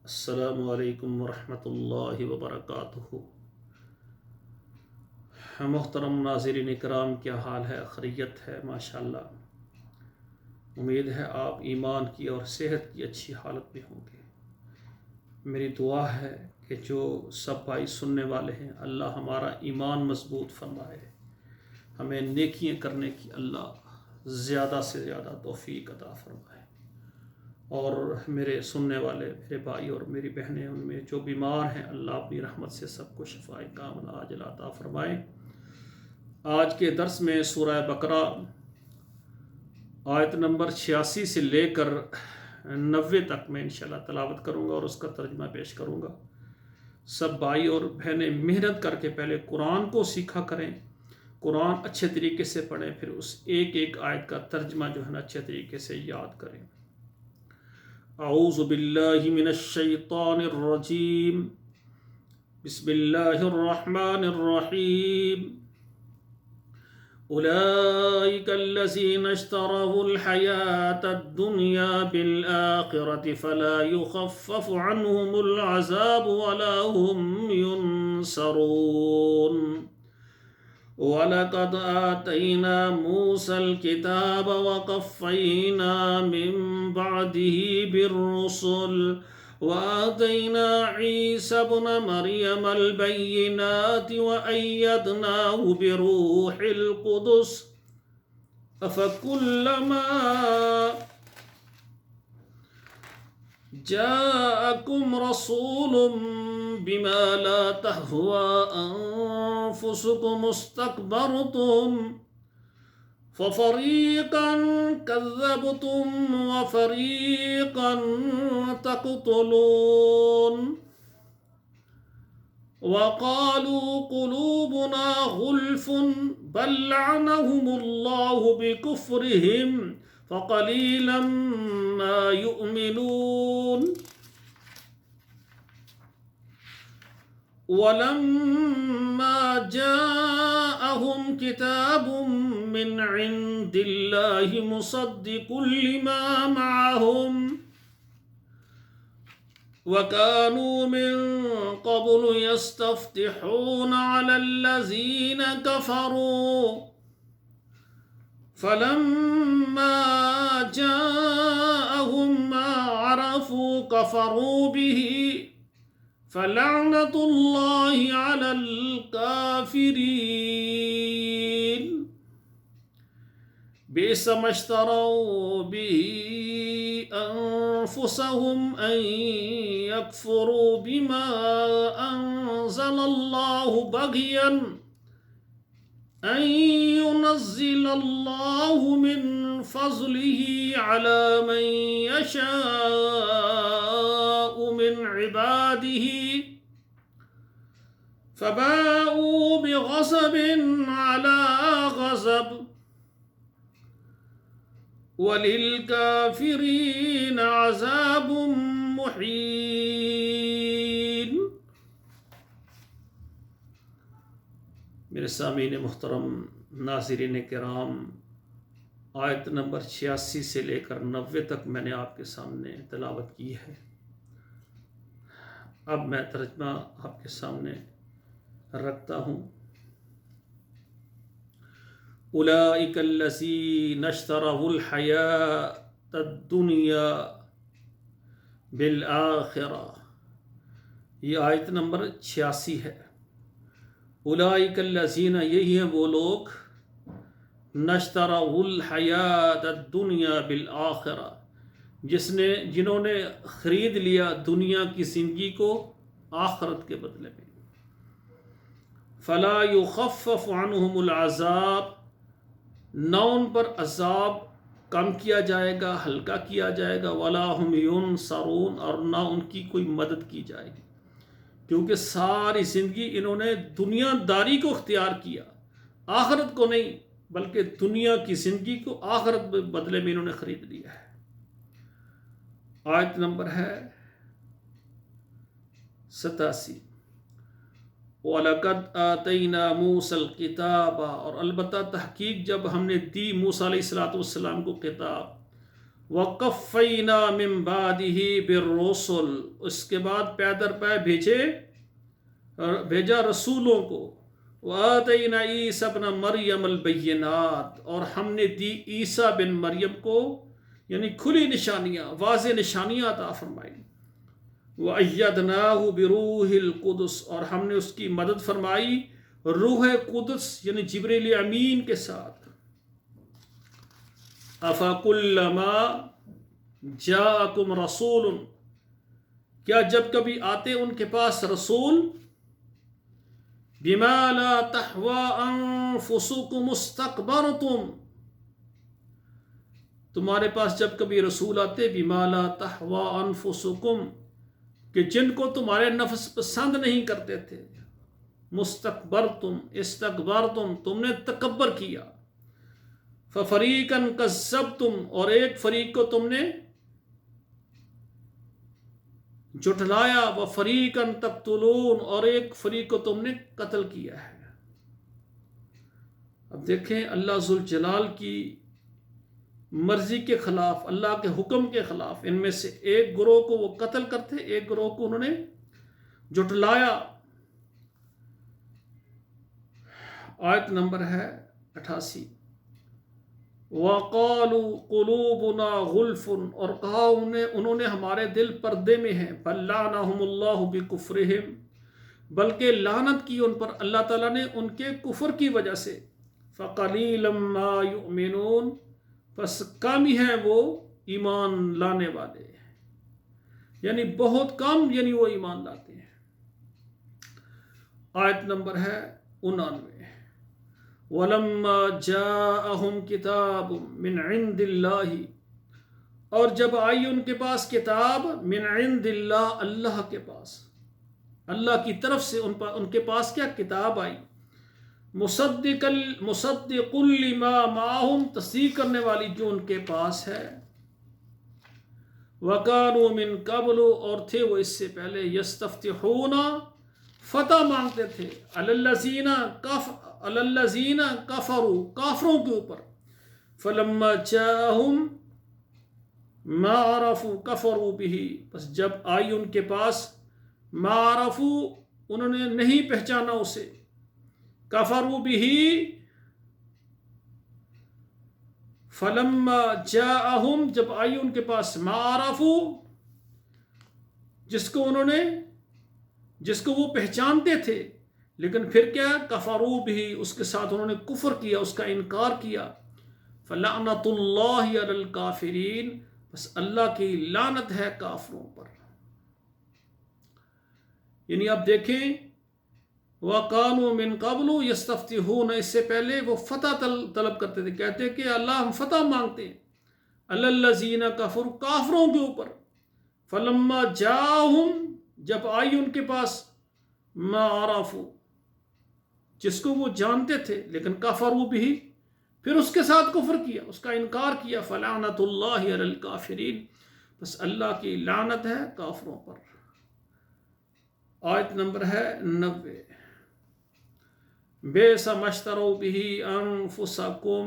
السلام علیکم ورحمۃ اللہ وبرکاتہ۔ محترم ناظرین کرام، کیا حال ہے؟ خیریت ہے؟ ماشاءاللہ۔ امید ہے آپ ایمان کی اور صحت کی اچھی حالت میں ہوں گے۔ میری دعا ہے کہ جو سب بھائی سننے والے ہیں، اللہ ہمارا ایمان مضبوط فرمائے، ہمیں نیکیاں کرنے کی اللہ زیادہ سے زیادہ توفیق عطا فرمائے، اور میرے سننے والے میرے بھائی اور میری بہنیں، ان میں جو بیمار ہیں، اللہ اپنی رحمت سے سب کو شفائے کاملہ عاجلہ عطا فرمائے۔ آج کے درس میں سورہ بقرہ آیت نمبر 86 سے لے کر 90 تک میں انشاءاللہ تلاوت کروں گا اور اس کا ترجمہ پیش کروں گا۔ سب بھائی اور بہنیں محنت کر کے پہلے قرآن کو سیکھا کریں، قرآن اچھے طریقے سے پڑھیں، پھر اس ایک ایک آیت کا ترجمہ جو ہے نا اچھے طریقے سے یاد کریں۔ اعوذ باللہ من الشیطان الرجیم، بسم اللہ الرحمن الرحیم۔ اولئک الذین اشتروا الحیاة الدنیا بالآخرة فلا یخفف عنہم العذاب ولا هم ینصرون۔ وَلَقَدْ آتَيْنَا مُوسَى الْكِتَابَ وَقَفَّيْنَا مِن بَعْدِهِ بِالرُّسُلِ وَآتَيْنَا عِيسَى ابْنَ مَرْيَمَ الْبَيِّنَاتِ وَأَيَّدْنَاهُ بِرُوحِ الْقُدُسِ أَفَكُلَّمَا جاءكم رسول بما لا تهوى أنفسكم استكبرتم ففريقا كذبتم وفريقا تقتلون وقالوا قلوبنا غلف بل لعنهم الله بكفرهم فقليلا ما يؤمنون۔ ولما جاءهم كتاب من عند الله مصدق لما معهم وكانوا من قبل يستفتحون على الذين كفروا فلما جاءهم ما عرفوا كفروا به فلعنة الله على الكافرين۔ بئس ما اشتروا به أنفسهم أن يكفروا بما أنزل الله بغيا أن ينزل الله من فضله على من يشاء من عباده فباءوا بغضب على غضب وللكافرين عذاب محين۔ میرے سامعین محترم، ناظرین کرام، آیت نمبر 86 سے لے کر 90 تک میں نے آپ کے سامنے تلاوت کی ہے۔ اب میں ترجمہ آپ کے سامنے رکھتا ہوں۔ اولئک الذین اشتروا الحیاة الدنیا بالآخرہ، یہ آیت نمبر 86 ہے۔ اولئک الذین، یہی ہیں وہ لوگ، نشتروا الحیاة الدنیا بالآخرہ، جنہوں نے خرید لیا دنیا کی زندگی کو آخرت کے بدلے میں۔ فلا یخفف عنہم العذاب، نہ ان پر عذاب کم کیا جائے گا، ہلکا کیا جائے گا، ولا هم ینصرون، اور نہ ان کی کوئی مدد کی جائے گی، کیونکہ ساری زندگی انہوں نے دنیا داری کو اختیار کیا، آخرت کو نہیں، بلکہ دنیا کی زندگی کو آخرت بدلے میں انہوں نے خرید لیا ہے۔ آیت نمبر ہے 87۔ وَلَقَدْ آتَيْنَا مُوسَى الْكِتَابَ، اور البتہ تحقیق جب ہم نے دی موسیٰ علیہ السلام کو کتاب، وَقَفَّيْنَا مِن بَعْدِهِ بِالرُّسُلِ، اس کے بعد پے در پے بھیجا رسولوں کو. وَآتَيْنَا عِیسَىٰ ابْنَ مَرْیَمَ الْبَیِّنَاتِ، اور ہم نے دی عیسیٰ بن مریم کو یعنی کھلی نشانیاں، واضح نشانیاں عطا فرمائی. وَأَيَّدْنَاهُ بِرُوحِ الْقُدُسِ، اور ہم نے اس کی مدد فرمائی روح قدس یعنی جبریل امین کے ساتھ. أَفَكُلَّمَا جَاءَكُمْ رَسُولٌ، کیا جب کبھی آتے ان کے پاس رسول، بِمَا لَا تَحْوَىٰ أَنفُسُكُمُ اسْتَكْبَرْتُمْ، تمہارے پاس جب کبھی رسول آتے بِمَا لَا تَحْوَىٰ أَنفُسُكُمْ، کہ جن کو تمہارے نفس پسند نہیں کرتے تھے، مستکبرتم استکبرتم، تم نے تکبر کیا. فَفَرِيقًا كَذَّبْتُمْ، اور ایک فریق کو تم نے جھٹلایا. وَفَرِيقًا تَقْتُلُونَ، اور ایک فریق کو تم نے قتل کیا ہے. اب دیکھیں اللہ ذوالجلال کی مرضی کے خلاف، اللہ کے حکم کے خلاف ان میں سے ایک گروہ کو وہ قتل کرتے، ایک گروہ کو انہوں نے جھٹلایا. آیت نمبر ہے 88. وَقَالُوا قُلُوبُنَا غُلْفٌ، اور کہا انہوں نے ہمارے دل پردے میں ہیں. بَل لَّعَنَهُمُ اللَّهُ بِكُفْرِهِمْ، بلکہ لعنت کی ان پر اللہ تعالیٰ نے ان کے کفر کی وجہ سے. فَقَلِيلًا مَّا يُؤْمِنُونَ، پس کم ہی ہیں وہ ایمان لانے والے، یعنی بہت کم، یعنی وہ ایمان لاتے ہیں. آیت نمبر ہے 99. وَلَمَّا جَاءَهُمْ كِتَابٌ مِّنْ عِندِ اللَّهِ، اور جب آئی ان کے پاس کتاب من عند اللہ، اللہ کے پاس، اللہ کی طرف سے ان کے پاس کیا کتاب آئی. مصدق لما معہم، تصدیق کرنے والی جو ان کے پاس ہے. وَكَانُوا مِن قَبْلُ، اور تھے وہ اس سے پہلے، يَسْتَفْتِحُونَ، فتح مانگتے تھے، عَلَى الَّذِينَ كَفَرُوا، کافروں کے اوپر. فَلَمَّا جَاءَهُمْ مَا عَرَفُوا كَفَرُوا بِهِ، پس جب آئی ان کے پاس مَا عَرَفُوا، انہوں نے نہیں پہچانا اسے، کفروا بِهِ، فلما جاءہم، جب آئی ان کے پاس ما عرفوا، جس کو وہ پہچانتے تھے، لیکن پھر کیا، کفروا بِهِ، اس کے ساتھ انہوں نے کفر کیا، اس کا انکار کیا. فلعنت اللہ علی الکافرین، بس اللہ کی لعنت ہے کافروں پر. یعنی آپ دیکھیں، وَقَانُوا مِن قَبْلُ يَسْتَفْتِحُونَ، اس سے پہلے وہ فتح طلب کرتے تھے، کہتے کہ اللہ ہم فتح مانگتے ہیں، عَلَى الَّذِينَ كَفَرُوا، کافروں کے اوپر. فَلَمَّا جَاءَهُمْ، جب آئی ان کے پاس مَا عَرَفُوا، جس کو وہ جانتے تھے، لیکن کفروا بِهِ، پھر اس کے ساتھ کفر کیا، اس کا انکار کیا. فَلَعْنَةُ اللَّهِ عَلَى الْكَافِرِينَ، بس اللہ کی لعنت ہے کافروں پر. آیت نمبر ہے 90. بئس ما اشتروا به انفسکم،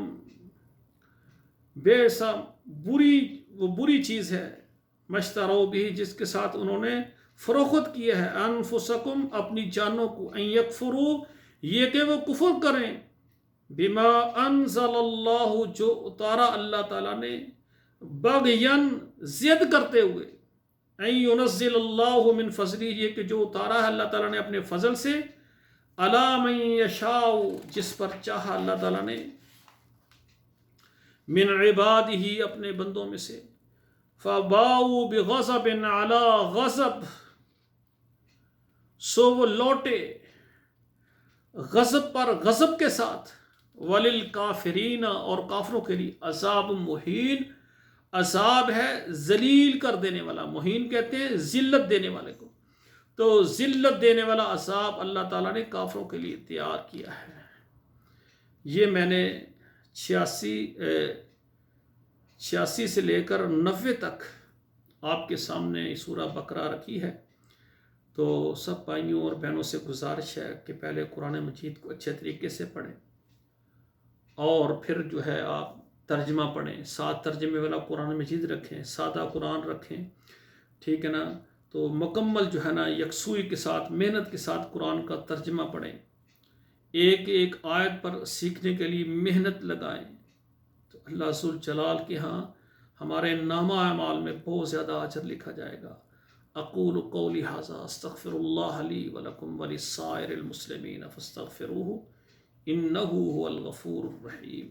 بئس، بری چیز ہے، ما اشتروا به، جس کے ساتھ انہوں نے فروخت کیا ہے، انفسکم، اپنی جانوں کو، ان یکفروا، یہ کہ وہ کفر کریں، بما انزل اللہ، جو اتارا اللہ تعالیٰ نے، بغین، ضد کرتے ہوئے، ان ینزل اللہ من فضلہ، یہ کہ جو اتارا ہے اللہ تعالیٰ نے اپنے فضل سے، علی من یشاء، جس پر چاہا اللہ تعالیٰ نے، من عبادہ، اپنے بندوں میں سے. فباؤوا بغضب علی غضب، سو وہ لوٹے غضب پر غضب کے ساتھ. وللکافرین، اور کافروں کے لیے عذاب مہین، عذاب ہے ذلیل کر دینے والا. مہین کہتے ہیں ذلت دینے والے کو، تو ذلت دینے والا عذاب اللہ تعالیٰ نے کافروں کے لیے تیار کیا ہے. یہ میں نے 86 سے لے کر 90 تک آپ کے سامنے سورہ بقرہ رکھی ہے. تو سب بھائیوں اور بہنوں سے گزارش ہے کہ پہلے قرآن مجید کو اچھے طریقے سے پڑھیں، اور پھر جو ہے آپ ترجمہ پڑھیں، 7 ترجمے والا قرآن مجید رکھیں، سادہ قرآن رکھیں، ٹھیک ہے نا؟ تو مکمل جو ہے نا یکسوئی کے ساتھ، محنت کے ساتھ قرآن کا ترجمہ پڑھیں، ایک ایک آیت پر سیکھنے کے لیے محنت لگائیں، تو اللہ ذو الجلال کے ہاں ہمارے نامہ اعمال میں بہت زیادہ اجر لکھا جائے گا۔ اقول قولی ھذا استغفر اللہ لی ولکم ولسائر المسلمین فاستغفروہ انہ ھو الغفور الرحیم۔